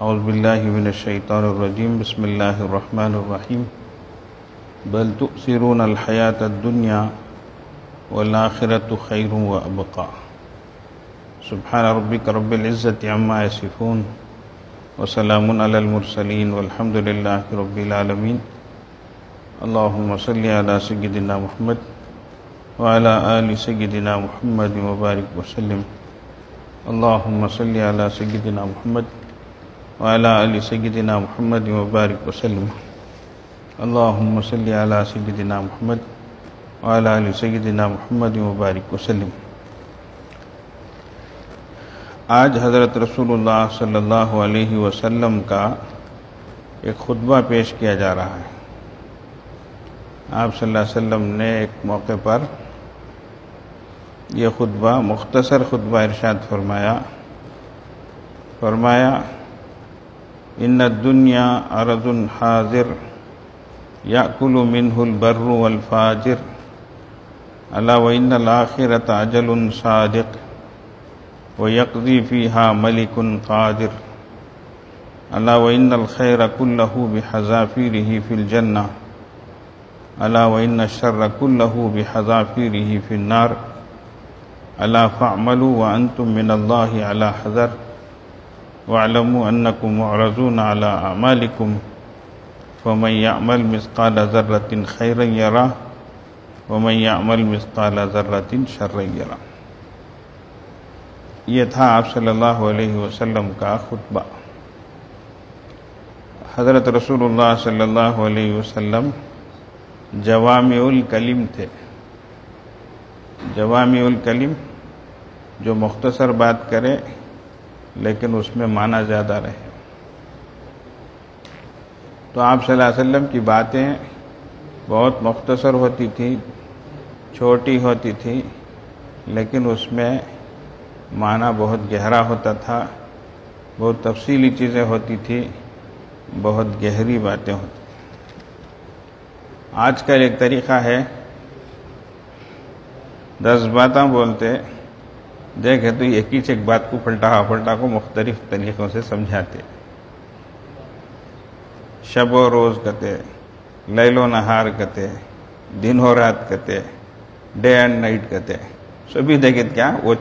اعوذ باللہ من الشیطان الرجیم بسم اللہ الرحمن الرحیم بل تؤثرون الحیاة الدنیا والآخرة خیر وابقى سبحان ربک رب العزة عما یصفون وسلام علی المرسلین والحمد للہ رب العالمین اللہم صلی علی سیدنا محمد وعلی آل سیدنا محمد وبارک وسلم اللہم صلی علی سیدنا محمد وعلى آل سيدنا محمد وبارك وسلم اللهم صل على سيدنا محمد وعلى آل سيدنا محمد وبارك وسلم۔ آج حضرت رسول اللہ صلی اللہ علیہ وسلم کا ایک خطبہ پیش کیا جا رہا ہے۔ آپ صلی اللہ علیہ وسلم نے ایک موقع پر یہ خطبہ مختصر خطبہ ارشاد فرمایا ان الدنیا عرض حاضر یأکل منہ البر والفاجر الا وان الآخرة اجل صادق ویقضی فیہا ملک قادر الا وان الخیر کلہ بحذافیرہ فی الجنہ الا وان الشر کلہ بحذافیرہ فی النار الا فاعملوا وانتم من اللہ علی حذر وَاعْلَمُوا أَنَّكُمْ مُعْرَضُونَ عَلَىٰ أَعْمَالِكُمْ فَمَنْ يَعْمَلْ مِثْقَالَ ذَرَّةٍ خَيْرًا يَرَهُ وَمَنْ يَعْمَلْ مِثْقَالَ ذَرَّةٍ شَرًّا يَرَهُ۔ یہ تھا آپ صلی اللہ علیہ وسلم کا خطبہ۔ حضرت رسول اللہ صلی اللہ علیہ وسلم جوامع الکلم تھے۔ جوامع الکلم جو مختصر بات کرے لیکن اس میں معنی زیادہ رہے۔ تو آپ صلی اللہ علیہ وسلم کی باتیں بہت مختصر ہوتی تھی، چھوٹی ہوتی تھی، لیکن اس میں معنی بہت گہرا ہوتا تھا، بہت تفصیلی چیزیں ہوتی تھی، بہت گہری باتیں ہوتی تھیں۔ آج کل ایک طریقہ ہے 10 باتیں بولتے دیکھے تو ایک ہی ایک بات کو پلٹا کو مختلف طریقوں سے سمجھاتے۔ شب و روز کہتے، لیل و نہار کہتے، دن و رات کہتے، ڈے اینڈ نائٹ کہتے، سبھی دیکھے کیا وہ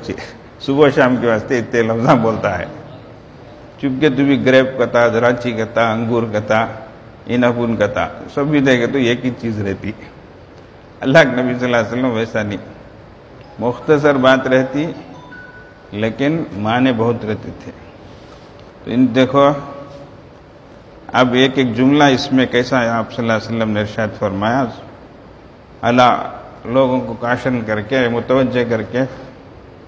صبح شام کے واسطے اتنے لفظاں بولتا ہے۔ چپکے تو بھی گریپ کہتا، دراچی کہتا، انگور کہتا، انپون کہتا، سبھی دیکھے تو ایک ہی چیز رہتی۔ اللہ کے نبی صلی اللہ علیہ وسلم ویسا نہیں، مختصر بات رہتی لیکن معنی بہت رہتے تھے۔ تو دیکھو اب ایک جملہ اس میں کیسا ہے، آپ صلی اللہ علیہ وسلم نے ارشاد فرمایا، اللہ لوگوں کو کاشن کر کے متوجہ کر کے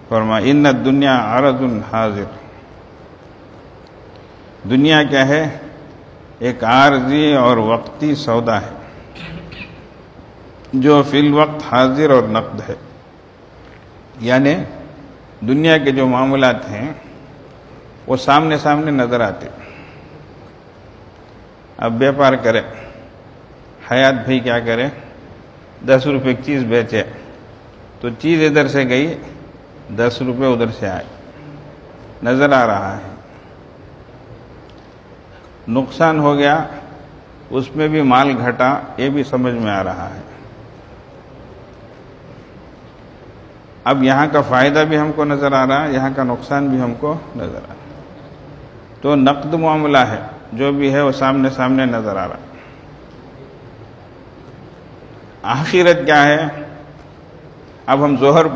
فرمایا ان الدنیا عرض حاضر۔ دنیا کیا ہے؟ ایک عارضی اور وقتی سودا ہے جو فی الوقت حاضر اور نقد ہے۔ یعنی دنیا کے جو معاملات ہیں وہ سامنے نظر آتے۔ اب بیپار کرے، حیات بھائی کیا کرے، 10 روپے کی چیز بیچے تو چیز ادھر سے گئی، 10 روپے ادھر سے آئے، نظر آ رہا ہے۔ نقصان ہو گیا، اس میں بھی مال گھٹا، یہ بھی سمجھ میں آ رہا ہے۔ اب یہاں کا فائدہ بھی ہم کو نظر آ رہا ہے، یہاں کا نقصان بھی ہم کو نظر آ رہا ہے۔ تو نقد معاملہ ہے، جو بھی ہے وہ سامنے نظر آ رہا ہے۔ آخرت کیا ہے؟ اب ہم ظہر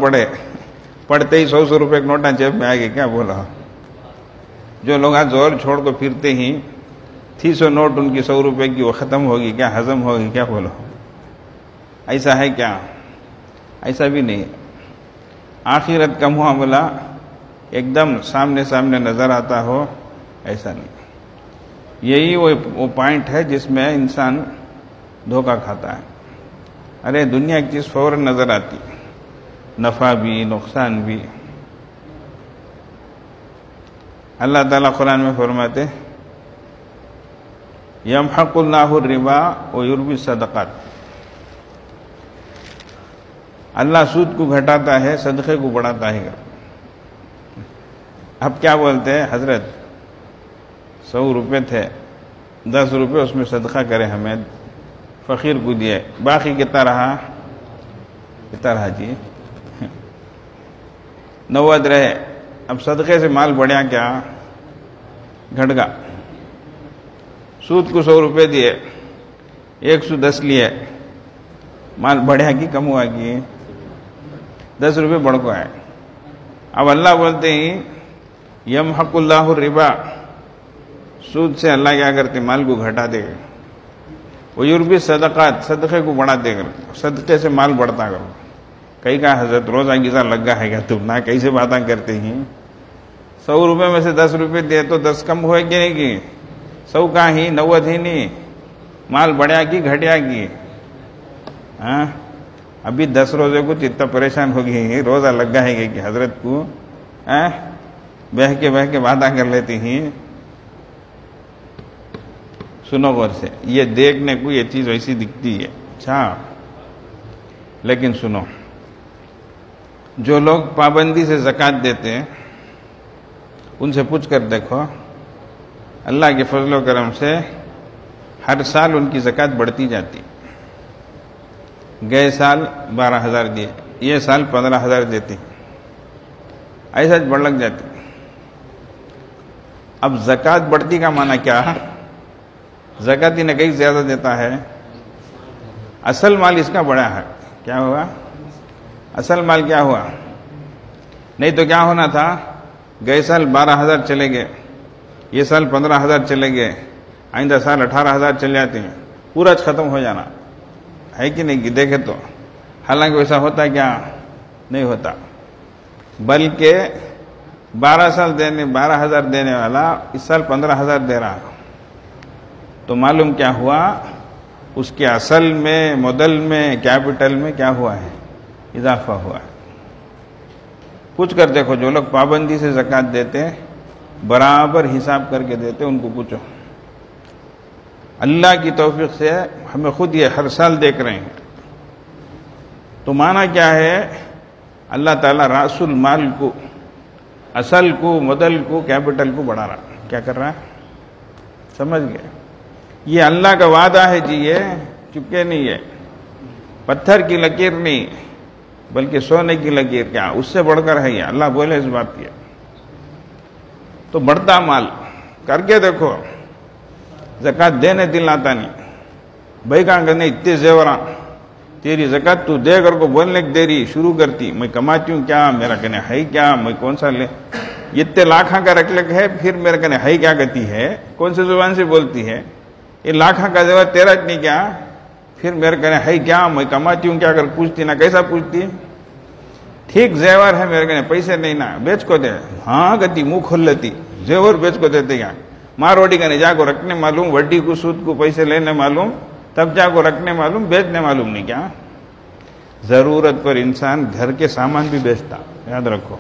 پڑھتے ہی 100 روپے کے نوٹاں جیب میں آئے گے، کیا بولا؟ جو لوگ آج ظہر چھوڑ کو پھرتے ہی 300 نوٹ ان کی 100 روپے کی وہ ختم ہوگی کیا، ہضم ہوگی کیا، بولو؟ ایسا ہے کیا؟ ایسا بھی نہیں ہے۔ آخرت کا معاملہ ایک دم سامنے نظر آتا ہو، ایسا نہیں۔ یہی وہ پوائنٹ ہے جس میں انسان دھوکہ کھاتا ہے۔ ارے دنیا کی چیز فوراً نظر آتی، نفع بھی نقصان بھی۔ اللہ تعالیٰ قرآن میں فرماتے یمحق اللہ الربا ویربی الصدقات، اللہ سود کو گھٹاتا ہے، صدقے کو بڑھاتا ہے۔ اب کیا بولتے ہیں حضرت، 100 روپے تھے، 10 روپے اس میں صدقہ کرے حمید، فقیر کو دیے، باقی کتنا رہا؟ جی 90 رہے۔ اب صدقے سے مال بڑھیا کیا؟ گھٹ گا۔ سود کو 100 روپے دیے، 110 لیے، مال بڑھیا کی کم ہوا کی؟ 10 روپے بڑھ کو آئے۔ اب اللہ بولتے ہیں یمحق اللہ الربا، سود سے اللہ کیا کرتے؟ مال کو گھٹا دے گا۔ ویربی صدقات، صدقے کو بڑھا دے گا، صدقے سے مال بڑھتا کرو۔ کئی کا حضرت روزہ گیزا لگا ہے گا تم نہ کیسے باتیں کرتے ہیں؟ 100 روپے میں سے 10 روپے دے تو 10 کم ہوئے کہ نہیں کی؟ 100 کا ہی 90 ہی نہیں، مال بڑھیا کی گھٹیا کی؟ ہاں ابھی 10 روزے کو اتنا پریشان ہو گئی، روزہ لگا ہے کہ حضرت کو بہ کے باتیں کر لیتی ہیں۔ سنو غور سے، یہ دیکھنے کو یہ چیز ویسی دکھتی ہے اچھا، لیکن سنو، جو لوگ پابندی سے زکوٰۃ دیتے ہیں ان سے پوچھ کر دیکھو، اللہ کے فضل و کرم سے ہر سال ان کی زکوٰۃ بڑھتی جاتی۔ گئے سال 12,000 دیے، یہ سال 15,000 دیتی، ایسا بڑھ لگ جاتی۔ اب زکوٰۃ بڑھتی کا معنی کیا؟ زکوٰۃ ہی نہ کہیں زیادہ دیتا ہے، اصل مال اس کا بڑا ہے۔ کیا ہوا؟ اصل مال کیا ہوا؟ نہیں تو کیا ہونا تھا؟ گئے سال 12,000 چلے گئے، یہ سال 15,000 چلے گئے، آئندہ سال 18,000 چل جاتے ہیں، پورا ختم ہو جانا ہے کہ نہیں؟ دیکھے تو حالانکہ ویسا ہوتا کیا؟ نہیں ہوتا، بلکہ 12,000 دینے والا اس سال 15,000 دے رہا، تو معلوم کیا ہوا؟ اس کے اصل میں، مدل میں، کیپٹل میں کیا ہوا ہے؟ اضافہ ہوا ہے۔ پوچھ کر دیکھو، جو لوگ پابندی سے زکوٰۃ دیتے برابر حساب کر کے دیتے، ان کو پوچھو۔ اللہ کی توفیق سے ہمیں خود یہ ہر سال دیکھ رہے ہیں، تو معنی کیا ہے؟ اللہ تعالیٰ راس المال کو، اصل کو، مدل کو، کیپٹل کو بڑھا رہا۔ کیا کر رہا ہے؟ سمجھ گئے؟ یہ اللہ کا وعدہ ہے جی، یہ چپکے نہیں ہے، پتھر کی لکیر نہیں بلکہ سونے کی لکیر، کیا اس سے بڑھ کر ہے یہ؟ اللہ بولے اس بات کی، تو بڑھتا مال کر کے دیکھو، زکوٰۃ دینے دل آتا نہیں بھائی، کہاں کرنے اتنے زیوراں تیری زکوٰۃ تو دے کر کو بولنے کی دیری شروع کرتی، میں کماتی ہوں کیا، میرا کہنے ہے کیا، میں کون سا لے، اتنے لاکھاں کا رکھ لگ ہے، پھر میرا کہنے ہے کیا کہتی ہے، کون سی زبان سے بولتی ہے، یہ لاکھاں کا زیور تیرا نہیں کیا، پھر میرے کہنے ہے کیا، میں کماتی ہوں کیا، اگر پوچھتی نہ کیسا پوچھتی؟ ٹھیک زیور ہے میرے کہنے، پیسے نہیں نا، بیچ کو دے، ہاں کہتی، منہ کھول لیتی، زیور بیچ کو دیتے کیا، ماں روٹی کہنے جا کو رکھنے معلوم، وڈی کو سود کو پیسے لینے معلوم، تب جا کو رکھنے معلوم، بیچنے معلوم نہیں کیا؟ ضرورت پر انسان گھر کے سامان بھی بیچتا، یاد رکھو۔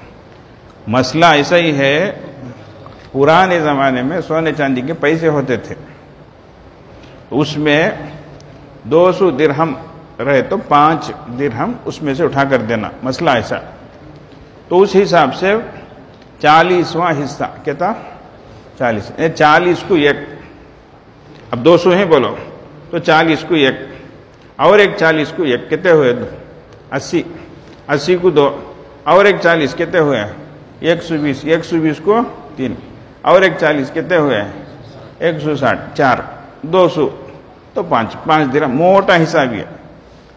مسئلہ ایسا ہی ہے، پرانے زمانے میں سونے چاندی کے پیسے ہوتے تھے، اس میں 200 درہم رہے تو 5 درہم اس میں سے اٹھا کر دینا، مسئلہ ایسا، تو اس حساب سے 40واں حصہ کہتا 40 کو 1، اب 200 ہیں بولو تو 40 کو 1 اور ایک 40 کو 1 کتنے ہوئے؟ 80 کو 2 اور ایک 40 کتنے ہوئے؟ 120 120 کو 3 اور ایک 40 کتنے ہوئے؟ 160 4 200 تو 5 درہم، موٹا حساب ہے۔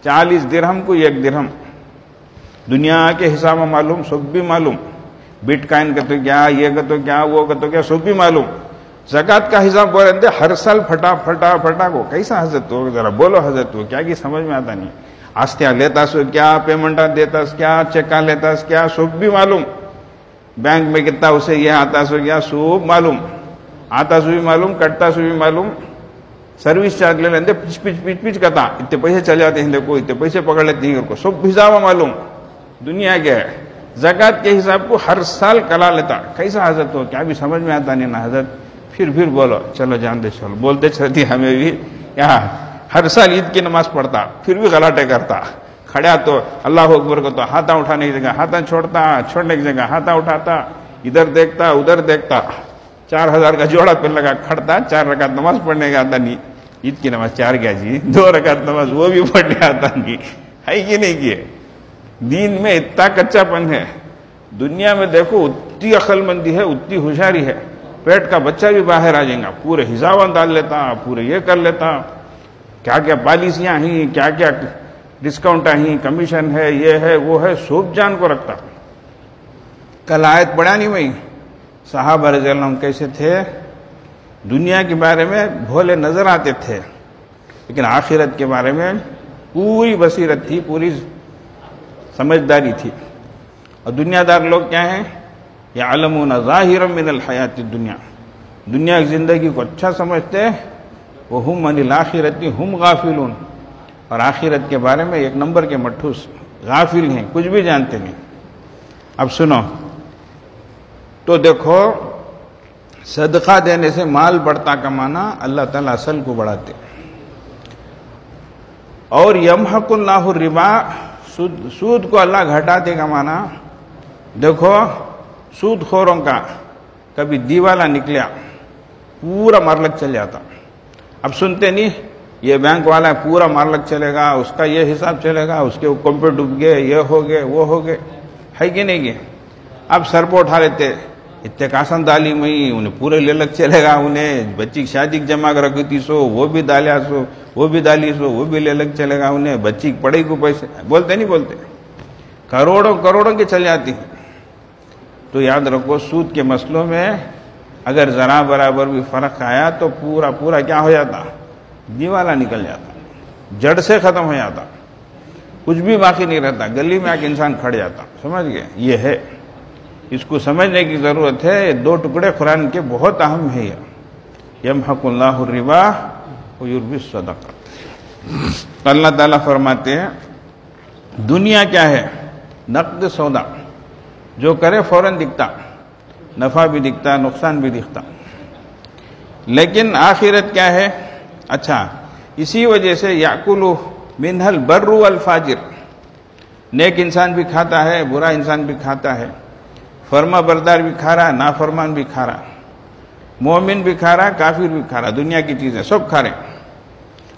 40 درہم کو 1 درہم، دنیا کے حساب میں معلوم، سب بھی معلوم، بٹ کائن کا تو کیا، یہ کا تو کیا، وہ کا تو کیا، سب بھی معلوم۔ زکوٰۃ کا حساب بول رہے ہر سال پھٹا کو کیسا حضرت ہو، ذرا بولو حضرت ہو کیا کی سمجھ میں آتا نہیں، آستیاں لیتا سو کیا، پیمنٹا دیتا کیا، چیکا لیتا کیا، سب بھی معلوم، بینک میں کتنا اسے یہ آتا سو کیا، سب معلوم، آتا سو بھی معلوم، کٹتا سو بھی معلوم، سروس چارج لے لیتے پچ کرتا، اتنے پیسے چل جاتے ہیں، دیکھو اتنے پیسے پکڑ لیتے ہیں، کو سب حساب معلوم، دنیا کیا ہے، زکوٰۃ کے حساب کو ہر سال کلا لیتا، کیسا حضرت ہو کیا بھی سمجھ میں آتا نہیں نا حضرت، پھر بولو چلو جان دے، چلو بولتے چلتی ہمیں بھی، یہاں ہر سال عید کی نماز پڑھتا، پھر بھی غلاٹے کرتا، کھڑا تو اللہ اکبر کو تو ہاتھاں اٹھانے کی جگہ ہاتھاں چھوڑتا، چھوڑنے کی جگہ ہاتھاں اٹھاتا، ادھر دیکھتا ادھر دیکھتا، 4,000 کا جوڑا پھر لگا کھڑتا، 4 رکعت نماز پڑھنے کا آتا نہیں، عید کی نماز 4 کیا جی، 2 رکعت نماز وہ بھی پڑھنے آتا نہیں، ہے کہ نہیں کیے؟ دین میں اتنا کچا پن ہے. دنیا میں دیکھو اتنی عقل مندی ہے، اتنی ہوشیاری ہے، پیٹ کا بچہ بھی باہر آ جائے گا، پورے حساب ڈال لیتا، پورے یہ کر لیتا، کیا کیا پالیسیاں ہیں، کیا کیا ڈسکاؤنٹ ہیں، کمیشن ہے، یہ ہے وہ ہے، سب جان کو رکھتا. کل آیت پڑھا نہیں بھائی، صحابہ رضی اللہ عنہ کیسے تھے، دنیا کے بارے میں بھولے نظر آتے تھے لیکن آخرت کے بارے میں پوری بصیرت تھی، پوری سمجھداری تھی. اور دنیا دار لوگ کیا ہیں، یعلمون ظاہرا من الحیات الدنیا، دنیا کی زندگی کو اچھا سمجھتے، وہم عن الآخرۃ ہم غافلون، اور آخرت کے بارے میں 1 نمبر کے مٹھوس غافل ہیں، کچھ بھی جانتے نہیں. اب سنو تو دیکھو، صدقہ دینے سے مال بڑھتا کمانا، اللہ تعالیٰ اصل کو بڑھاتے. اور یمحق اللہ الربا، سود کو اللہ گھٹاتے کمانا. دیکھو سود خوروں کا کبھی دیوالا نکلیا پورا مارلک چل جاتا. اب سنتے نہیں، یہ بینک والا پورا مارلک چلے گا، اس کا یہ حساب چلے گا، اس کے کمپیوٹر ڈوب گئے، یہ ہو گئے وہ ہو گئے، ہے کہ نہیں گئے. اب سر پہ اٹھا لیتے، اتنے کاسن تعلیم ہوئی، انہیں پورے لے لگ چلے گا، انہیں بچی کی شادی کی جمع رکھی تھی سو وہ بھی ڈالیا سو وہ بھی ڈالی سو وہ بھی لے لگ چلے گا، انہیں بچی کی پڑھائی کو پیسے بولتے نہیں بولتے، کروڑوں کے چل جاتی. تو یاد رکھو سود کے مسئلوں میں اگر ذرا برابر بھی فرق آیا تو پورا کیا ہو جاتا، دیوالا نکل جاتا، جڑ سے ختم ہو جاتا، کچھ بھی باقی نہیں رہتا، گلی میں آ کے انسان کھڑ جاتا. سمجھ گئے؟ یہ ہے، اس کو سمجھنے کی ضرورت ہے. یہ 2 ٹکڑے قرآن کے بہت اہم ہیں. یمحق اللہ الربا ویربی الصدقات. اللہ تعالیٰ فرماتے ہیں دنیا کیا ہے، نقد سودا، جو کرے فوراً دکھتا، نفع بھی دکھتا نقصان بھی دکھتا. لیکن آخرت کیا ہے؟ اچھا، اسی وجہ سے یاکل منہ البر والفاجر، نیک انسان بھی کھاتا ہے، برا انسان بھی کھاتا ہے، فرما بردار بھی کھا رہا، نافرمان بھی کھا رہا، مومن بھی کھا رہا، کافر بھی کھا رہا، دنیا کی چیزیں سب کھا رہے ہیں.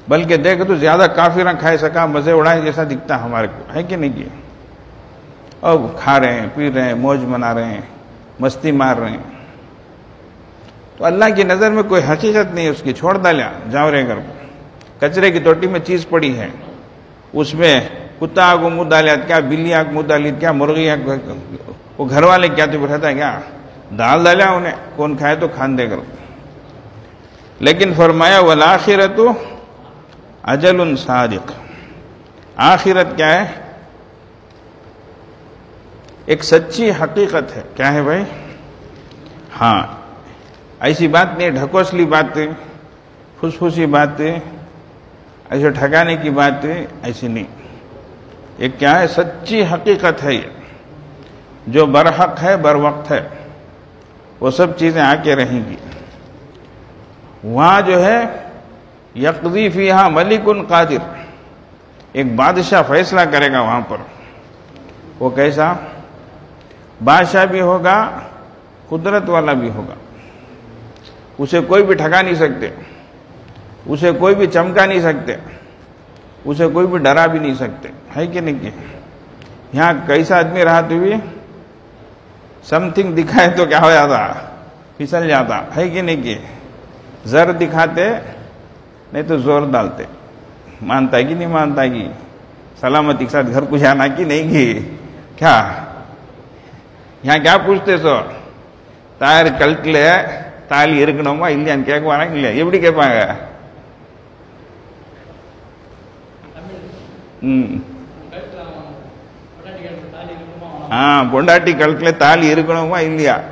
بلکہ دیکھ تو زیادہ کافراں کھائے سکا مزے اڑائے جیسا دکھتا ہمارے کو، ہے کہ نہیں کیا؟ اب کھا رہے ہیں، پی رہے ہیں، موج منا رہے ہیں، مستی مار رہے ہیں. تو اللہ کی نظر میں کوئی حقیقت نہیں، اس کی چھوڑ ڈالیا، جاؤ رہے گھر کو. کچرے کی توٹی میں چیز پڑی ہے، اس میں کتا آگ منہ ڈالیا کیا، بلی آگ منہ ڈالی کیا، مرغی آگ، وہ گھر والے کیا تو رہتا ہے کیا، ڈال ڈالیا انہیں، کون کھائے تو کھان دے کر. لیکن فرمایا والآخرۃ اجل صادق، آخرت کیا ہے، ایک سچی حقیقت ہے. کیا ہے بھائی؟ ہاں، ایسی بات نہیں، ڈھکوسلی باتیں، پھسپھوسی باتیں، ایسے ٹھکانے کی باتیں ایسی نہیں. ایک کیا ہے، سچی حقیقت ہے، یہ جو برحق ہے، بر وقت ہے، وہ سب چیزیں آ کے رہیں گی. وہاں جو ہے یقضی فیہا ملک قادر، ایک بادشاہ فیصلہ کرے گا وہاں پر. وہ کیسا بادشاہ بھی ہوگا، قدرت والا بھی ہوگا، اسے کوئی بھی ٹھکا نہیں سکتے، اسے کوئی بھی چمکا نہیں سکتے، اسے کوئی بھی ڈرا بھی نہیں سکتے، ہے کہ نہیں کہ یہاں کیسا آدمی رہا تو بھی سم تھنگ دکھائے تو کیا ہو جاتا، پھسل جاتا، ہے کہ نہیں کہ زر دکھاتے نہیں تو زور ڈالتے، مانتا ہے کہ نہیں مانتا ہے کہ سلامتی کے ساتھ گھر کو جانا کہ نہیں کہ کیا. یہاں کیا پوچھتے سو تائر کلٹلے تالی இருக்கணுமா இல்லையான்னு கேட்குவானா இல்லையா, எப்படி கேட்பாங்க? ہاں، பொண்டாட்டி கழுத்துல தாலி இருக்கணுமா இல்லையா,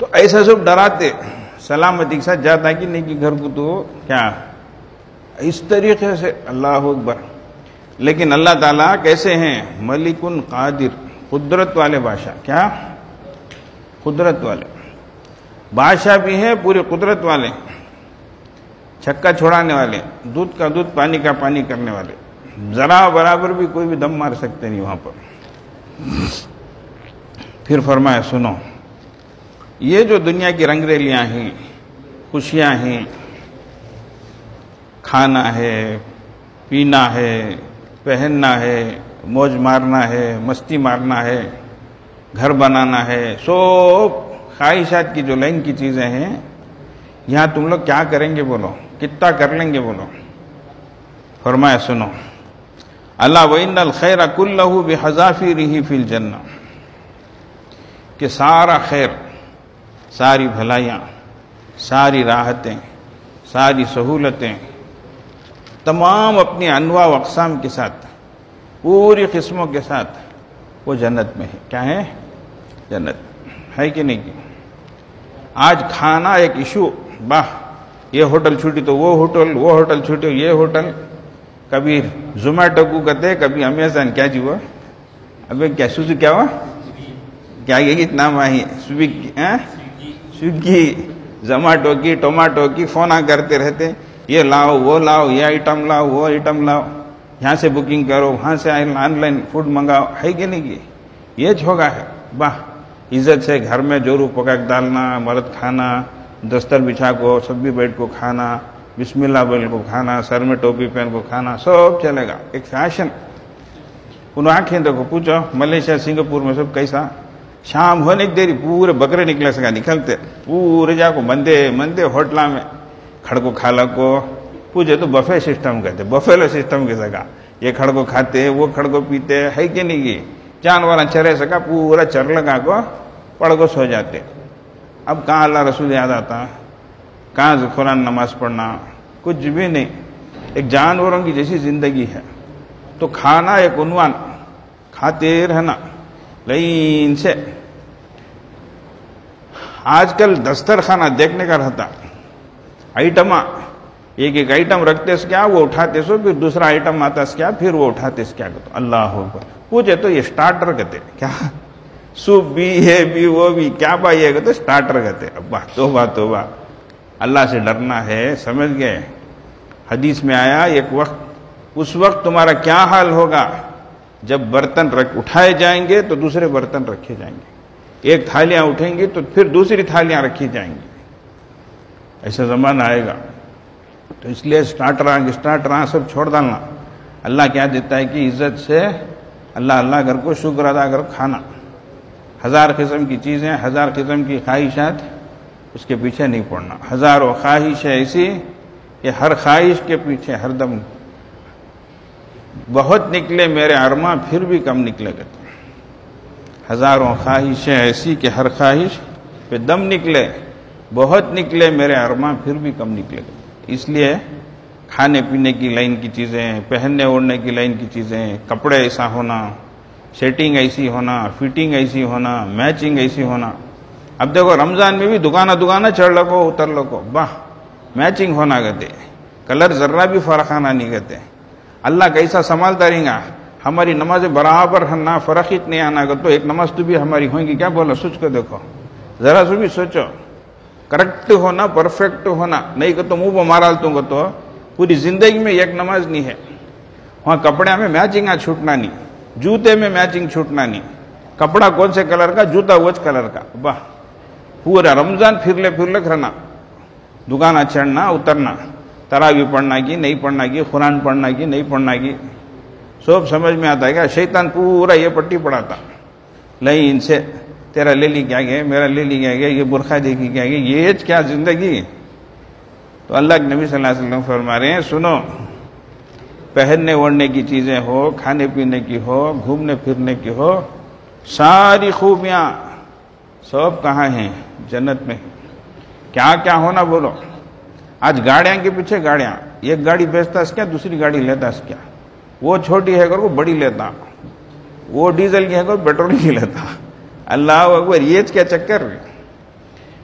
تو ایسا سب ڈراتے سلامتی کے ساتھ جاتا کہ نہیں کہ گھر کو تو کیا اس طریقے سے، اللہ اکبر. لیکن اللہ تعالیٰ کیسے ہیں؟ ملکن قادر، قدرت والے بادشاہ. کیا؟ قدرت والے بادشاہ بھی ہیں، پوری قدرت والے، چھکا چھوڑانے والے، دودھ کا دودھ پانی کا پانی کرنے والے. ذرا برابر بھی کوئی بھی دم مار سکتے نہیں وہاں پر. پھر فرمایا سنو، یہ جو دنیا کی رنگ ریلیاں ہیں، خوشیاں ہیں، کھانا ہے، پینا ہے، پہننا ہے، موج مارنا ہے، مستی مارنا ہے، گھر بنانا ہے، سب خواہشات کی جو لائن کی چیزیں ہیں، یہاں تم لوگ کیا کریں گے بولو؟ کتنا کر لیں گے بولو؟ فرمایا سنو، الا وان الخیر کلہ بحذافیرہ فی الجنہ، کہ سارا خیر، ساری بھلائیاں، ساری راحتیں، ساری سہولتیں، تمام اپنی انواع و اقسام کے ساتھ، پوری قسموں کے ساتھ وہ جنت میں ہے. کیا ہے؟ جنت ہے کہ نہیں؟ آج کھانا ایک ایشو، باہ یہ ہوٹل چھوٹی تو وہ ہوٹل، وہ ہوٹل چھوٹی یہ ہوٹل، کبھی زومیٹو کو کہتے، کبھی امیزون. کیا جی ہوا؟ ابھی کیا سوزی کیا ہوا؟ کیا یہ نام آئی؟ سویگی، زومیٹو کی، ٹومیٹو کی فونا کرتے رہتے، یہ لاؤ وہ لاؤ، یہ آئٹم لاؤ وہ آئٹم لاؤ، یہاں سے بکنگ کرو، وہاں سے آن لائن فوڈ منگاؤ. ہے کہ نہیں؟ یہ چھوگا ہے. واہ، عزت سے گھر میں جورو پکا کے ڈالنا، مرد کھانا، دستر بچھا کو سبھی بیٹھ کو کھانا، بسم اللہ بول کو کھانا، سر میں ٹوپی پہن کو کھانا، سب چلے گا. ایک فیشن. انہوں آنکھیں دیکھو، پوچھو ملیشیا سنگاپور میں سب کیسا؟ شام ہونے کی دیری پورے بکرے نکلے سکا نکلتے، پورے جا کو مندے ہوٹلا میں کھڑ کو کھالا کو پوچھے تو بفے سسٹم کہتے، بفیلو سسٹم کے سکا. یہ کھڑ کو کھاتے، وہ کھڑ کو پیتے. ہے کہ نہیں؟ کی جانور چرے سکا، پورا چر لگا کو پڑ کو سو جاتے. اب کہاں اللہ رسول یاد آتا؟ کہاں قرآن نماز پڑھنا؟ کچھ بھی نہیں. ایک جانوروں کی جیسی زندگی ہے. تو کھانا ایک عنوان، کھاتے رہنا لائن سے. آج کل دسترخوانہ دیکھنے کا رہتا، آئٹما ایک ایک آئٹم رکھتے اس کیا، وہ اٹھاتے سو، پھر دوسرا آئٹم آتا اس کیا، پھر وہ اٹھاتے اس کیا. اللہ اکبر. پوچھے تو یہ سٹارٹر کہتے. کیا؟ سوپ بھی ہے بھی وہ بھی کیا بھائی یہ کہتے سٹارٹر کہتے. ابا توبہ توبہ، اللہ سے ڈرنا ہے. سمجھ گئے؟ حدیث میں آیا ایک وقت، اس وقت تمہارا کیا حال ہوگا جب برتن اٹھائے جائیں گے تو دوسرے برتن رکھے جائیں گے. ایک تھالیاں اٹھیں گی تو پھر دوسری تھالیاں رکھی جائیں گی. ایسا زمانہ آئے گا. تو اس لیے اسٹارٹر سب چھوڑ ڈالنا. اللہ کیا دیتا ہے کہ عزت سے اللہ گھر کو شکر ادا کر کھانا. ہزار قسم کی چیزیں، ہزار قسم کی خواہشات، اس کے پیچھے نہیں پڑنا. ہزاروں خواہشیں ایسی کہ ہر خواہش کے پیچھے ہر دم بہت نکلے میرے ارماں پھر بھی کم نکلے گا. ہزاروں خواہشیں ایسی کہ ہر خواہش پہ دم نکلے، بہت نکلے میرے ارماں پھر بھی کم نکلے گا. اس لیے کھانے پینے کی لائن کی چیزیں، پہننے اوڑھنے کی لائن کی چیزیں، کپڑے ایسا ہونا، سیٹنگ ایسی ہونا، فٹنگ ایسی ہونا، میچنگ ایسی ہونا. اب دیکھو رمضان میں بھی دکانہ چڑھ لگو اتر لگو، واہ میچنگ ہونا کہتے، کلر ذرہ بھی فرق آنا نہیں کہتے. اللہ کیسا سنبھالتا رہیں گا. ہماری نماز برابر نہ فرق نہیں آنا گا تو ایک نماز تو بھی ہماری ہوئیں گی. کیا بولا؟ سوچ کو دیکھو ذرا سو بھی سوچو. کریکٹ ہونا، پرفیکٹ ہونا، نہیں کہ تو منہ پہ مارال توں گا تو پوری زندگی میں ایک نماز نہیں ہے. وہاں کپڑے میں میچنگ چھوٹنا نہیں، جوتے میں میچنگ چھوٹنا نہیں. کپڑا کون سے کلر کا، جوتا وہ کلر کا. واہ، پورا رمضان پھر لے رہنا، دکانہ چڑھنا اترنا، تراویح پڑھنا کی نہیں پڑھنا کی، قرآن پڑھنا کی نہیں پڑھنا کی، سب سمجھ میں آتا ہے. کیا شیطان پورا یہ پٹی پڑھاتا، نہیں ان سے تیرا لے لی کیا گیا، میرا لے لی کیا گیا، یہ برقع دیکھی کیا گیا، یہ کیا زندگی. تو اللہ کے نبی صلی اللہ علیہ وسلم فرما رہے ہیں سنو، پہننے اوڑھنے کی چیزیں ہو، کھانے پینے کی ہو، گھومنے پھرنے کی ہو، ساری خوبیاں سب کہاں ہیں؟ جنت میں. کیا کیا ہونا بولو. آج گاڑیاں کے پیچھے گاڑیاں، ایک گاڑی بیچتا اس کیا، دوسری گاڑی لیتا اس کیا. وہ چھوٹی ہے کو بڑی لیتا، وہ ڈیزل کی ہے کو پیٹرول کی لیتا. اللہ اکبر. یہ کیا چکر.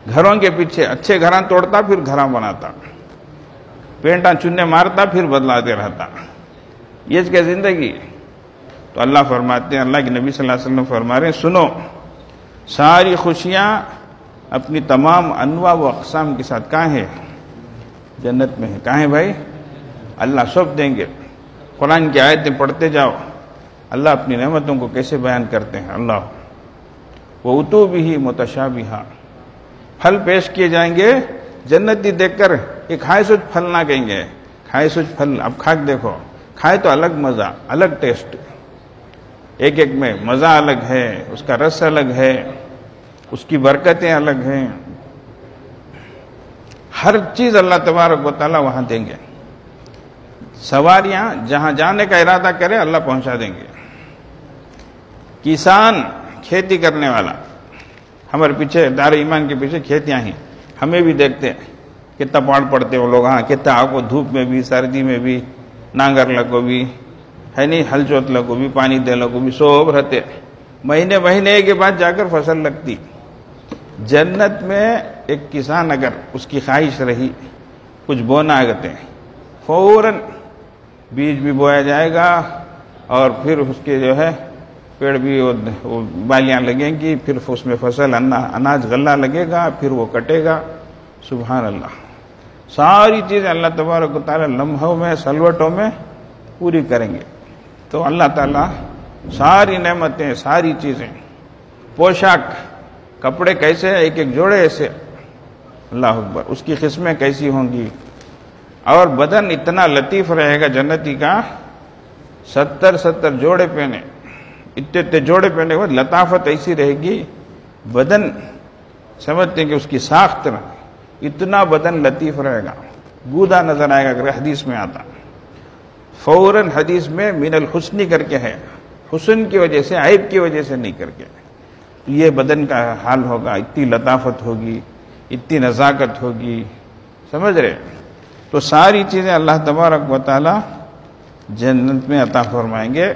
گھروں کے پیچھے اچھے گھراں توڑتا پھر گھراں بناتا، پینٹاں چننے مارتا پھر بدلاتے رہتا، یہ اس کی زندگی۔ تو اللہ فرماتے ہیں، اللہ کے نبی صلی اللہ علیہ وسلم فرما رہے ہیں، سنو ساری خوشیاں اپنی تمام انواع و اقسام کے ساتھ کہاں ہے؟ جنت میں ہے۔ کہاں ہے بھائی؟ اللہ سب دیں گے۔ قرآن کی آیتیں پڑھتے جاؤ، اللہ اپنی نعمتوں کو کیسے بیان کرتے ہیں۔ اللہ وَأُتُوا بِهِ مُتَشَابِهًا، پھل پیش کیے جائیں گے جنتی دیکھ کر، یہ کھائے سوچ پھل نہ کہیں گے، کھائے سوچ پھل اب کھا کے دیکھو، کھائے تو الگ مزہ، الگ ٹیسٹ، ایک ایک میں مزہ الگ ہے، اس کا رس الگ ہے، اس کی برکتیں الگ ہیں، ہر چیز اللہ تبارک و تعالیٰ وہاں دیں گے۔ سواریاں جہاں جانے کا ارادہ کرے اللہ پہنچا دیں گے۔ کسان، کھیتی کرنے والا، ہمارے پیچھے دار ایمان کے پیچھے کھیتیاں ہیں، ہمیں بھی دیکھتے ہیں کتنا پاڑ پڑتے وہ لوگ، ہاں کتنا آپ کو دھوپ میں بھی سردی میں بھی نانگر لگو بھی ہے نہیں، ہل جوت لگو بھی پانی دے لگو بھی سوب رہتے، مہینے کے بعد جا کر فصل لگتی۔ جنت میں ایک کسان اگر اس کی خواہش رہی کچھ بونا آگتے ہیں، فوراً بیج بھی بویا جائے گا اور پھر اس کے جو ہے پیڑ بھی وہ بالیاں لگیں گی، پھر اس میں فصل اناج غلہ لگے گا، پھر وہ کٹے گا۔ سبحان اللہ، ساری چیزیں اللہ تبارک و تعالیٰ لمحوں میں سلوٹوں میں پوری کریں گے۔ تو اللہ تعالیٰ ساری نعمتیں، ساری چیزیں، پوشاک، کپڑے کیسے ہیں، ایک ایک جوڑے ایسے، اللہ اکبر، اس کی قسمیں کیسی ہوں گی، اور بدن اتنا لطیف رہے گا جنتی کا، 70 جوڑے پہنے، اتنے جوڑے پہنے ہوئے، لطافت ایسی رہے گی، بدن سمجھتے ہیں کہ اس کی ساخت اتنا بدن لطیف رہے گا، گودا نظر آئے گا، اگر حدیث میں آتا فوراً، حدیث میں من الحسنی کر کے ہے، حسن کی وجہ سے، عیب کی وجہ سے نہیں کر کے، یہ بدن کا حال ہوگا، اتنی لطافت ہوگی، اتنی نزاکت ہوگی، سمجھ رہے؟ تو ساری چیزیں اللہ تبارک و تعالی جنت میں عطا فرمائیں گے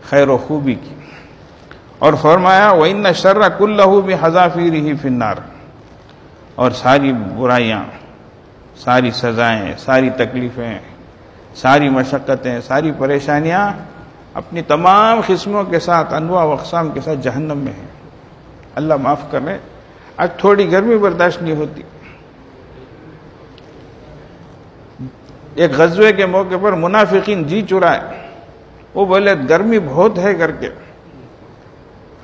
خیر و خوبی کی۔ اور فرمایا وَإِنَّ الشَّرَّ كُلَّهُ بِحَذَافِيرِهِ فِي النَّارِ، اور ساری برائیاں، ساری سزائیں، ساری تکلیفیں، ساری مشقتیں، ساری پریشانیاں اپنی تمام قسموں کے ساتھ، انواع و اقسام کے ساتھ جہنم میں ہیں۔ اللہ معاف کرے، آج تھوڑی گرمی برداشت نہیں ہوتی۔ ایک غزوے کے موقع پر منافقین جی چرائے، وہ بولے گرمی بہت ہے کر کے،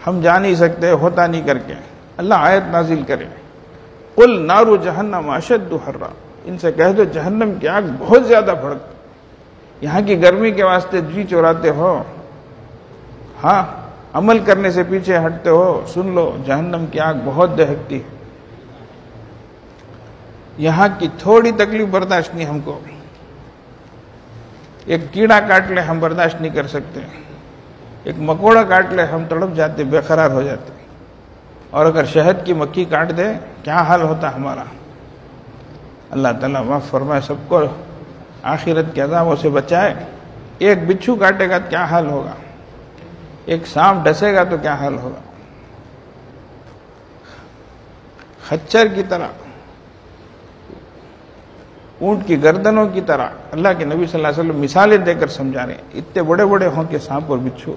ہم جا نہیں سکتے، ہوتا نہیں کر کے، اللہ آیت نازل کرے، قل نار جہنم اشد حرا، ان سے کہہ دو جہنم کی آگ بہت زیادہ بھڑکتی، یہاں کی گرمی کے واسطے جی چراتے ہو، ہاں عمل کرنے سے پیچھے ہٹتے ہو، سن لو جہنم کی آگ بہت دہکتی ہے، یہاں کی تھوڑی تکلیف برداشت نہیں ہم کو، ایک کیڑا کاٹ لے ہم برداشت نہیں کر سکتے، ایک مکوڑا کاٹ لے ہم تڑپ جاتے، بے قرار ہو جاتے، اور اگر شہد کی مکھی کاٹ دے کیا حال ہوتا ہمارا۔ اللہ تعالیٰ معاف فرمائے، سب کو آخرت کے عذابوں سے بچائے۔ ایک بچھو کاٹے گا تو کیا حال ہوگا، ایک سانپ ڈسے گا تو کیا حال ہوگا، خچر کی طرح، اونٹ کی گردنوں کی طرح، اللہ کے نبی صلی اللہ علیہ وسلم مثالیں دے کر سمجھا رہے ہیں، اتنے بڑے بڑے ہوں کہ سانپ اور بچھو۔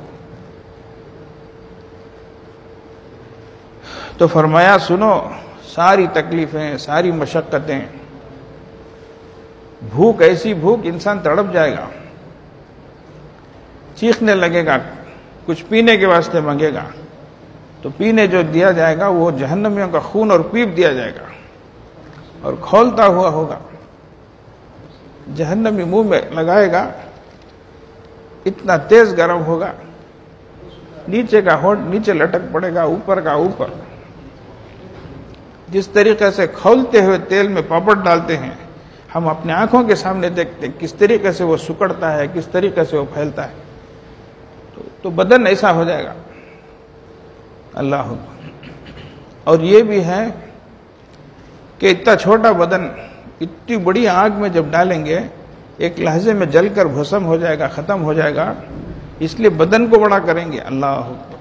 تو فرمایا سنو، ساری تکلیفیں، ساری مشقتیں، بھوک، ایسی بھوک انسان تڑپ جائے گا، چیخنے لگے گا، کچھ پینے کے واسطے مانگے گا تو پینے جو دیا جائے گا وہ جہنمیوں کا خون اور پیپ دیا جائے گا، اور کھولتا ہوا ہوگا، جہنمی منہ میں لگائے گا، اتنا تیز گرم ہوگا، نیچے کا ہونٹ نیچے لٹک پڑے گا، اوپر کا اوپر۔ جس طریقے سے کھولتے ہوئے تیل میں پاپڑ ڈالتے ہیں، ہم اپنے آنکھوں کے سامنے دیکھتے ہیں کس طریقے سے وہ سکڑتا ہے، کس طریقے سے وہ پھیلتا ہے، تو بدن ایسا ہو جائے گا۔ اللہ اکبر۔ اور یہ بھی ہے کہ اتنا چھوٹا بدن اتنی بڑی آگ میں جب ڈالیں گے ایک لحظے میں جل کر بھسم ہو جائے گا، ختم ہو جائے گا، اس لیے بدن کو بڑا کریں گے۔ اللہ اکبر۔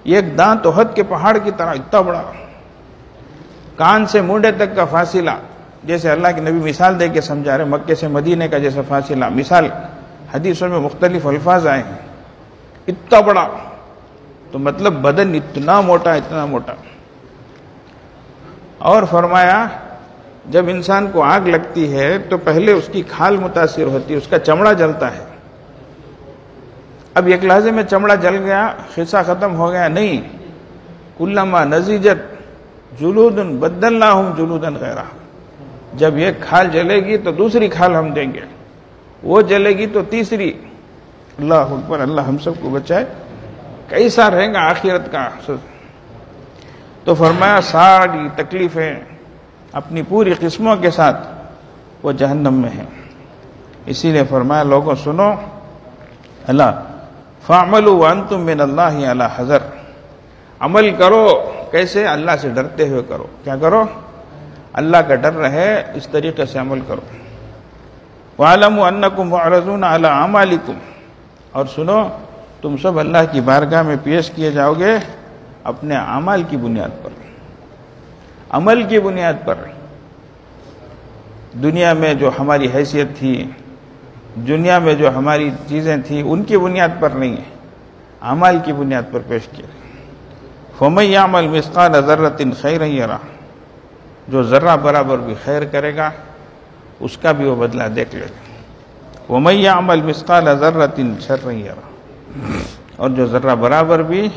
یہ ایک دانت احد کے پہاڑ کی طرح اتنا بڑا، کان سے مونڈے تک کا فاصلہ، جیسے اللہ کے نبی مثال دے کے سمجھا رہے، مکے سے مدینے کا جیسا فاصلہ، مثال حدیثوں میں مختلف الفاظ آئے ہیں، اتنا بڑا، تو مطلب بدن اتنا موٹا اتنا موٹا۔ اور فرمایا جب انسان کو آگ لگتی ہے تو پہلے اس کی کھال متاثر ہوتی ہے، اس کا چمڑا جلتا ہے۔ اب ایک لحظے میں چمڑا جل گیا، خصہ ختم ہو گیا؟ نہیں، کلما نضجت جلود بدلناہم جلودا غیرہا، جب ایک کھال جلے گی تو دوسری کھال ہم دیں گے، وہ جلے گی تو تیسری۔ اللہ اکبر، اللہ ہم سب کو بچائے۔ کیسا رہے گا آخرت کا؟ تو فرمایا ساری تکلیفیں اپنی پوری قسموں کے ساتھ وہ جہنم میں ہیں۔ اسی لیے فرمایا لوگوں سنو، اللہ فَاعْمَلُوا وَأَنْتُمْ مِنَ اللَّهِ عَلَى حَذَرٍ، عمل کرو کیسے؟ اللہ سے ڈرتے ہوئے کرو۔ کیا کرو؟ اللہ کا ڈر رہے، اس طریقے سے عمل کرو۔ وَاعْلَمُوا أَنَّكُمْ مُعْرَضُونَ عَلَى أَعْمَالِكُمْ، اور سنو تم سب اللہ کی بارگاہ میں پیش کیے جاؤ گے اپنے اعمال کی بنیاد پر، عمل کی بنیاد پر۔ دنیا میں جو ہماری حیثیت تھی، دنیا میں جو ہماری چیزیں تھیں، ان کی بنیاد پر نہیں ہے، اعمال کی بنیاد پر پیش کیا۔ فَمَن يَعْمَلْ مِثْقَالَ ذَرَّةٍ خَيْرًا يَرَهُ، جو ذرہ برابر بھی خیر کرے گا اس کا بھی وہ بدلہ دیکھ لے گا۔ وَمَن يَعْمَلْ مِثْقَالَ ذَرَّةٍ شَرًّا يَرَهُ، اور جو ذرہ برابر بھی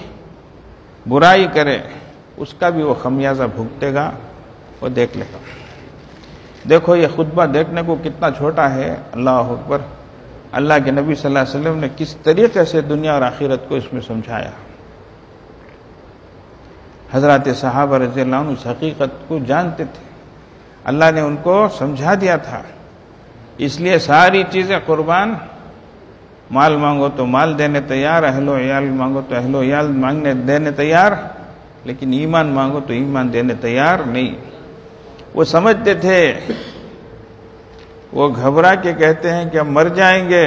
برائی کرے اس کا بھی وہ خمیازہ بھگتے گا، وہ دیکھ لے گا۔ دیکھو یہ خطبہ دیکھنے کو کتنا چھوٹا ہے، اللہ اکبر۔ اللہ کے نبی صلی اللہ علیہ وسلم نے کس طریقے سے دنیا اور آخرت کو اس میں سمجھایا۔ حضرات صحابہ رضی اللہ عنہ اس حقیقت کو جانتے تھے، اللہ نے ان کو سمجھا دیا تھا، اس لیے ساری چیزیں قربان۔ مال مانگو تو مال دینے تیار، اہل و عیال مانگو تو اہل و عیال دینے تیار، لیکن ایمان مانگو تو ایمان دینے تیار نہیں۔ وہ سمجھتے تھے، وہ گھبرا کے کہتے ہیں کہ ہم مر جائیں گے،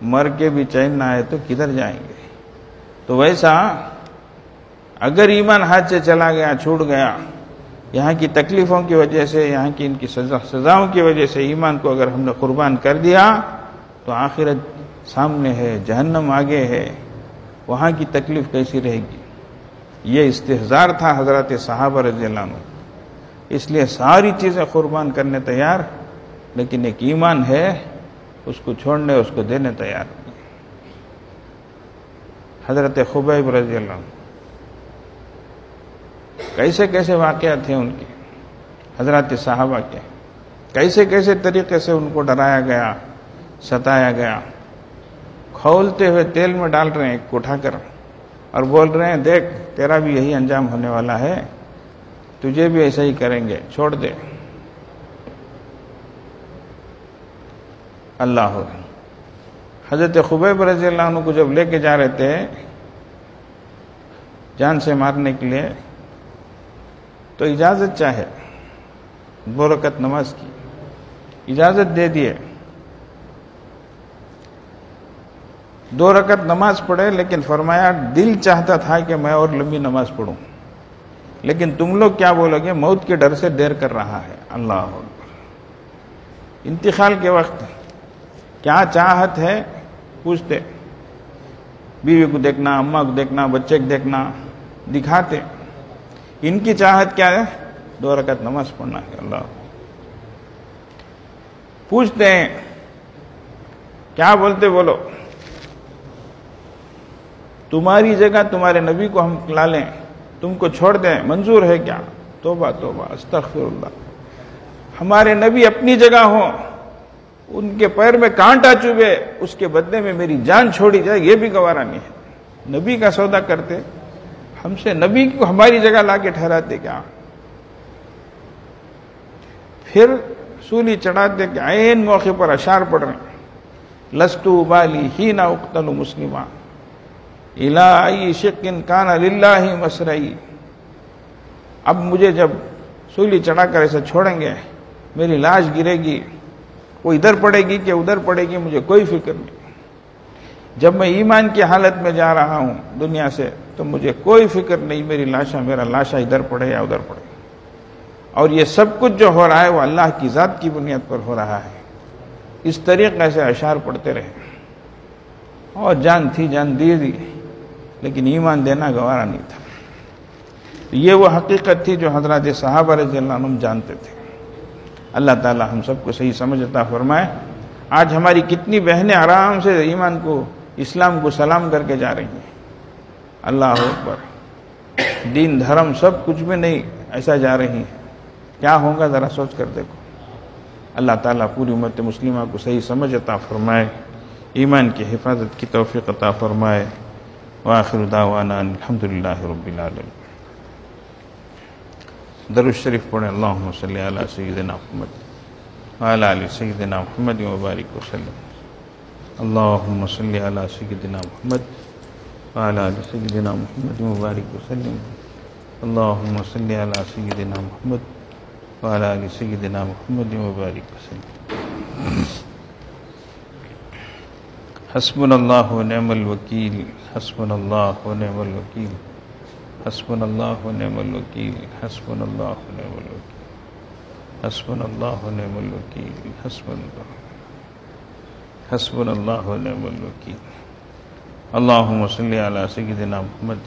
مر کے بھی چین نہ آئے تو کدھر جائیں گے۔ تو ویسا اگر ایمان ہاتھ سے چلا گیا، چھوٹ گیا، یہاں کی تکلیفوں کی وجہ سے، یہاں کی ان کی سزاؤں کی وجہ سے ایمان کو اگر ہم نے قربان کر دیا تو آخرت سامنے ہے، جہنم آگے ہے، وہاں کی تکلیف کیسی رہے گی؟ یہ استحضار تھا حضرات صحابہ رضی اللہ عنہ، اس لیے ساری چیزیں قربان کرنے تیار، لیکن ایک ایمان ہے اس کو چھوڑنے، اس کو دینے تیار۔ حضرت خبیب رضی اللہ عنہ، کیسے کیسے واقعات تھے ان کے، حضرات صحابہ کے، کیسے کیسے طریقے سے ان کو ڈرایا گیا، ستایا گیا۔ کھولتے ہوئے تیل میں ڈال رہے ہیں ایک کو اٹھا کر، اور بول رہے ہیں دیکھ تیرا بھی یہی انجام ہونے والا ہے، تجھے بھی ایسا ہی کریں گے، چھوڑ دے۔ اللہ حضرت خبیب رضی اللہ عنہ کو جب لے کے جا رہے تھے جان سے مارنے کے لیے، تو اجازت چاہے 2 رکعت نماز کی، اجازت دے دیے، 2 رکعت نماز پڑھے، لیکن فرمایا دل چاہتا تھا کہ میں اور لمبی نماز پڑھوں، لیکن تم لوگ کیا بولو گے، موت کے ڈر سے دیر کر رہا ہے۔ اللہ اکبر۔ انتقال کے وقت کیا چاہت ہے پوچھتے، بیوی کو دیکھنا، اماں کو دیکھنا، بچے کو دیکھنا، دکھاتے۔ ان کی چاہت کیا ہے؟ 2 رکعت نماز پڑھنا ہے۔ اللہ پوچھتے ہیں کیا بولتے، بولو تمہاری جگہ تمہارے نبی کو ہم لا لیں، تم کو چھوڑ دیں، منظور ہے کیا؟ توبہ توبہ استغفر اللہ۔ ہمارے نبی اپنی جگہ ہوں، ان کے پیر میں کانٹا چبھے، اس کے بدلے میں میری جان چھوڑی جائے، یہ بھی گوارا نہیں ہے۔ نبی کا سودا کرتے، ہم سے نبی کو ہماری جگہ لا کے ٹھہراتے کیا؟ پھر سولی چڑھاتے کہ عین موقع پر اشعار پڑھ رہے ہیں، لست بالی حین اقتل مسلما الی ای شق کان للہ مسرعی۔ اب مجھے جب سولی چڑھا کر ایسے چھوڑیں گے، میری لاش گرے گی، وہ ادھر پڑے گی کہ ادھر پڑے گی، مجھے کوئی فکر نہیں۔ جب میں ایمان کی حالت میں جا رہا ہوں دنیا سے تو مجھے کوئی فکر نہیں، میری لاشا، میرا لاشا ادھر پڑے یا ادھر پڑے۔ اور یہ سب کچھ جو ہو رہا ہے وہ اللہ کی ذات کی بنیاد پر ہو رہا ہے۔ اس طریقے سے اشعار پڑھتے رہے، اور جان تھی، جان دی لیکن ایمان دینا گوارا نہیں تھا۔ یہ وہ حقیقت تھی جو حضرات صحابہ رضی اللہ عنہم جانتے تھے۔ اللہ تعالی ہم سب کو صحیح سمجھ عطا فرمائے۔ آج ہماری کتنی بہنیں آرام سے ایمان کو، اسلام کو سلام کر کے جا رہی ہیں۔ اللہ اکبر، دین دھرم سب کچھ بھی نہیں، ایسا جا رہی ہیں۔ کیا ہوگا ذرا سوچ کر دیکھو۔ اللہ تعالیٰ پوری امت مسلمہ کو صحیح سمجھ عطا فرمائے، ایمان کی حفاظت کی توفیق عطا فرمائے۔ وآخر دعوانا الحمدللہ رب العالمین۔ درود شریف پڑھیں۔ اللہم صلی علی سیدنا محمد وعلی آل سیدنا محمد وبارک وسلم۔ اللہم صلی علی سیدنا محمد وعلی آل سیدنا محمد وبارک وسلم۔ اللہم صلی علی سیدنا محمد وعلی آل سیدنا محمد وبارک وسلم۔ حسبنا اللہ ونعم الوکیل، حسبنا اللہ ونعم الوکیل، حسبنا اللہ ونعم الوکیل، حسبنا اللہ ونعم الوکیل، حسبنا اللہ ونعم الوکیل، حسبنا اللہ ونعم الوکیل۔ اللہم صلی علی سیدنا محمد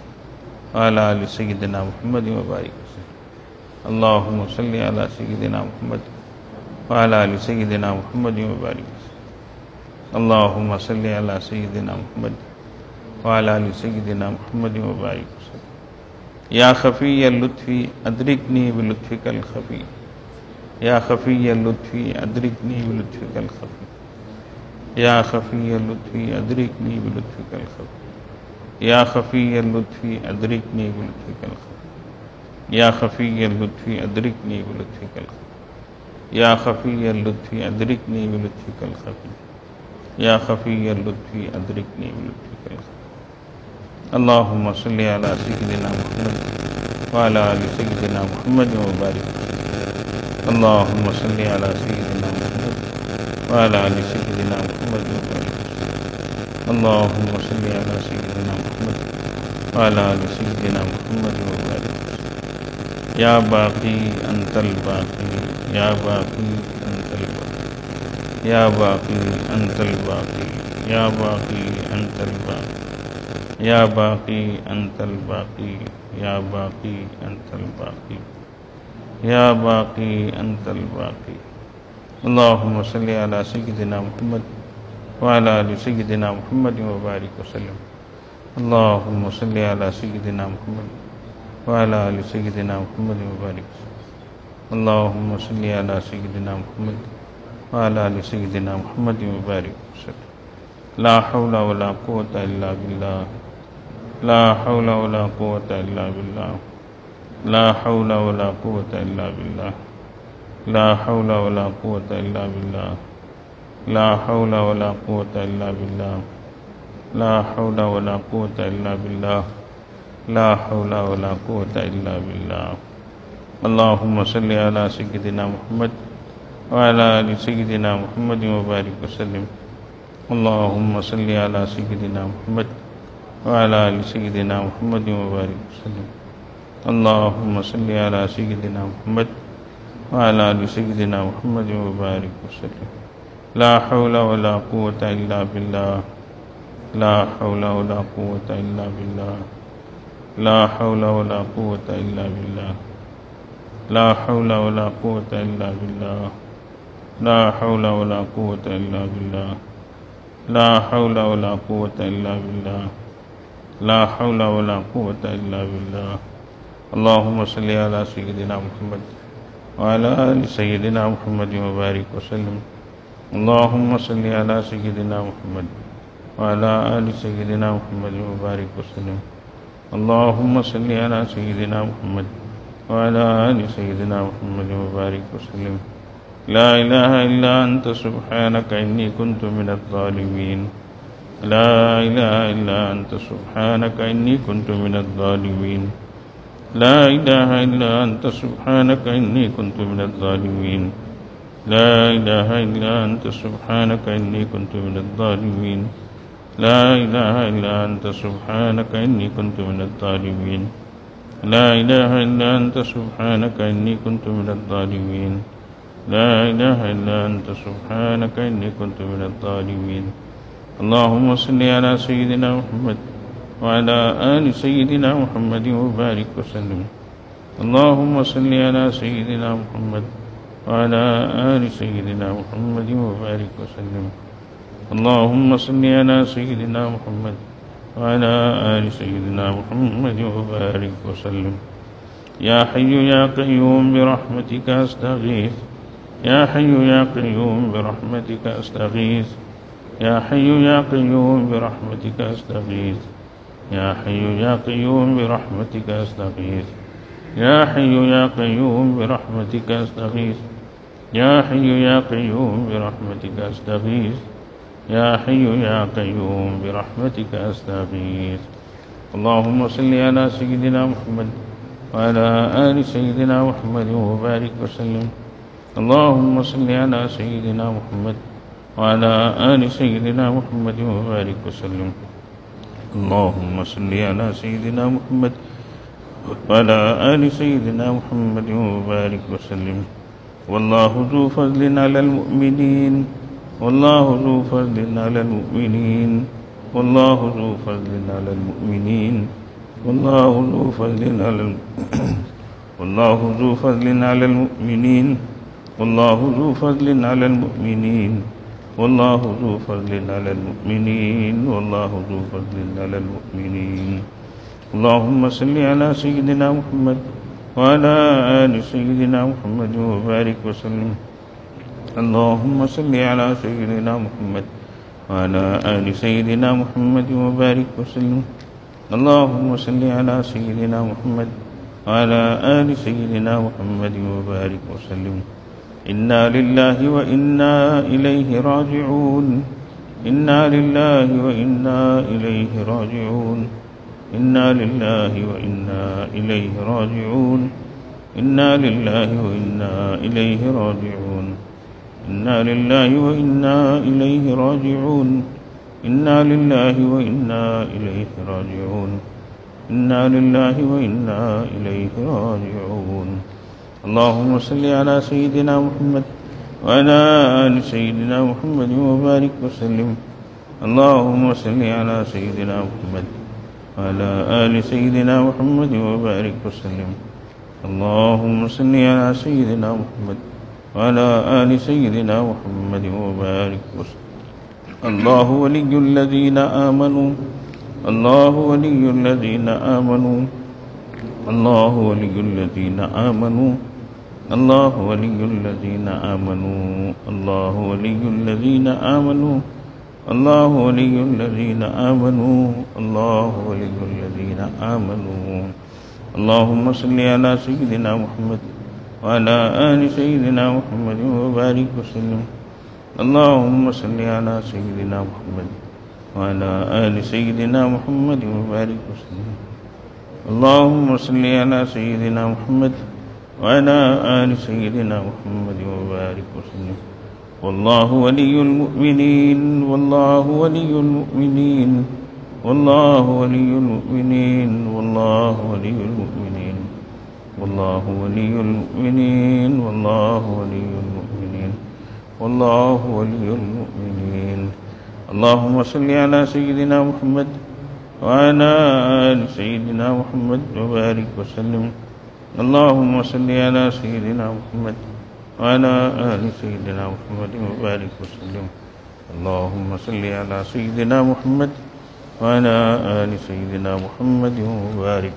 وعلی آل سیدنا محمد وبارک وسلم۔ اللہم صلی علی سیدنا محمد وعلی آل سیدنا محمد وبارک وسلم۔ اللہم صلی علی سیدنا محمد وعلی آل سیدنا محمد وبارک وسلم۔ یا خفی اللطفی ادرکنی بلطفک الخفی، یا خفی اللطفی ادرکنی بلطفک الخفی، یا خفی اللطفی ادرکنی بلطفک الخفی، یا خفی اللطفی ادرکنی بلطفک الخفی، یا خفی اللطفی ادرکنی بلطفک الخفی، یا خفی اللطفی ادرکنی بلطفک الخفی، یا خفی اللطفی ادرکنی بلطفک الخفی۔ اللہم صلی علی سیدنا محمد وعلی آل سیدنا محمد وبارک وسلم۔ اللہم صلی علی سیدنا محمد وعلی آل سیدنا محمد وبارک وسلم۔ اللہم صلی علی سیدنا محمد وعلی آل سیدنا محمد وبارک وسلم۔ یا باقی انت الباقی، یا باقی انت الباقی، یا باقی انت الباقی، یا باقی انت الباقی، یا باقی انت الباقی، یا باقی انت الباقی، یا باقی انت الباقی۔ اللہم صلی علی سیدنا محمد وعلی آل سیدنا محمد وبارک وسلم۔ اللہم صلی علی سیدنا محمد وعلی آل سیدنا محمد وبارک وسلم۔ اللہم صلی علی سیدنا محمد وعلی آل سیدنا محمد وبارک وسلم۔ لا حول ولا قوة الا باللہ، لا حول ولا قوة الا باللہ، لا حول ولا قوة الا باللہ، لا حول ولا قوة الا باللہ، لا حول ولا قوة الا باللہ، لا حول ولا قوة الا باللہ، لا حول ولا قوة الا باللہ۔ اللہم صلی علی سیدنا محمد وعلی آل سیدنا محمد وبارک وسلم۔ اللہم صلی علی سیدنا محمد وعلی آل سیدنا محمد وبارک وسلم۔ اللہم صلی علی سیدنا محمد وعلی آل سیدنا محمد وبارک وسلم۔ لا حول ولا قوة الا باللہ، لا حول ولا قوة الا باللہ، لا حول ولا قوة الا باللہ، لا حول ولا قوة الا باللہ، لا حول ولا قوة الا باللہ، لا حول ولا قوة الا باللہ، لا حول ولا قوة الا باللہ۔ اللہم صلی علی سیدنا محمد وعلی آل سیدنا محمد وبارک وسلم۔ اللہم صلی علی سیدنا محمد وعلی آل سیدنا محمد وبارک وسلم۔ اللہم صلی علی سیدنا محمد وعلی آل سیدنا محمد وبارک وسلم۔ لا الہ الا انت سبحانک انی کنت من الظالمین، لا الہ الا انت سبحانک انی کنت من الظالمین، لا الہ الا انت سبحانک انی کنت من الظالمین، لا الہ الا انت سبحانک انی کنت من الظالمین، لا الہ الا انت سبحانک انی کنت من الظالمین، لا إله إلا أنت سبحانك إني كنت من الظالمين. لا إله إلا أنت سبحانك إني كنت من الظالمين. اللهم صل على سيدنا محمد وعلى آل سيدنا محمد وبارك وسلم. اللهم صل على سيدنا محمد وعلى آل سيدنا محمد وبارك وسلم. اللهم صل على سيدنا محمد وعلى آل سيدنا محمد وبارك وسلم. يا حي يا قيوم برحمتك أستغيث. يا حي يا قيوم برحمتك أستغيث. يا حي يا قيوم برحمتك أستغيث. يا حي يا قيوم برحمتك أستغيث. يا حي يا قيوم برحمتك أستغيث. يا حي يا قيوم برحمتك أستغيث. يا حي يا قيوم برحمتك أستغيث. اللهم صل على سيدنا محمد وعلى آل سيدنا محمد وبارك وسلم. اللهم صل على سيدنا محمد وعلى آل سيدنا محمد وبارك وسلم. اللهم صل على سيدنا محمد وعلى آل سيدنا محمد وبارك وسلم. والله ذو فضل على المؤمنين. والله ذو فضل على المؤمنين. والله ذو فضل على المؤمنين. والله ذو فضل على والله ذو فضل على المؤمنين. والله ذو فضل على المؤمنين. والله ذو فضل على المؤمنين. والله ذو فضل على المؤمنين. اللهم صل على سيدنا محمد وعلى آل سيدنا محمد وبارك وسلم. اللهم صل على سيدنا محمد وعلى آل سيدنا محمد وبارك وسلم. اللهم صل على سيدنا محمد وعلى آل سيدنا محمد وبارك وسلم. إنا لله وإنا إليه راجعون. إنا لله وإنا إليه راجعون. إنا لله وإنا إليه راجعون. إنا لله وإنا إليه راجعون. إنا لله وإنا إليه راجعون. إنا لله وإنا إليه راجعون. إنا لله وإنا إليه راجعون. اللهم صل على سيدنا محمد وعلى آل سيدنا محمد وبارك وسلم. اللهم صل على سيدنا محمد وعلى آل سيدنا محمد وبارك وسلم. اللهم صل على سيدنا محمد وعلى آل سيدنا محمد وبارك وسلم. الله ولي الذين آمنوا. الله ولي الذين آمنوا. الله ولي الذين آمنوا. الله ولي الذين آمنوا. الله ولي الذين آمنوا. الله ولي الذين آمنوا. الله ولي الذين آمنوا. اللهم صل على سيدنا محمد وعلى آل سيدنا محمد وبارك وسلم. اللهم صل على سيدنا محمد وعلى آل سيدنا محمد وبارك وسلم. اللهم صل على سيدنا محمد وعلى آل سيدنا محمد وبارك وسلم. والله ولي المؤمنين. والله ولي المؤمنين. والله ولي المؤمنين. والله ولي المؤمنين. والله ولي المؤمنين. والله ولي المؤمنين. والله ولي المؤمنين. اللهم صل على سيدنا محمد وعلى آل سيدنا محمد وبارك وسلم. اللهم صل على سيدنا محمد وعلى آل سيدنا محمد وبارك وسلم. اللهم صل على سيدنا محمد وعلى آل سيدنا محمد وبارك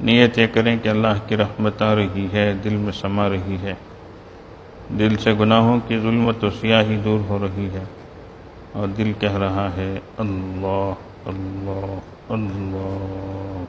نیت یہ کریں کہ اللہ کی رحمت آ رہی ہے، دل میں سما رہی ہے، دل سے گناہوں کی ظلمت و سیاہی دور ہو رہی ہے، اور دل کہہ رہا ہے اللہ اللہ اللہ۔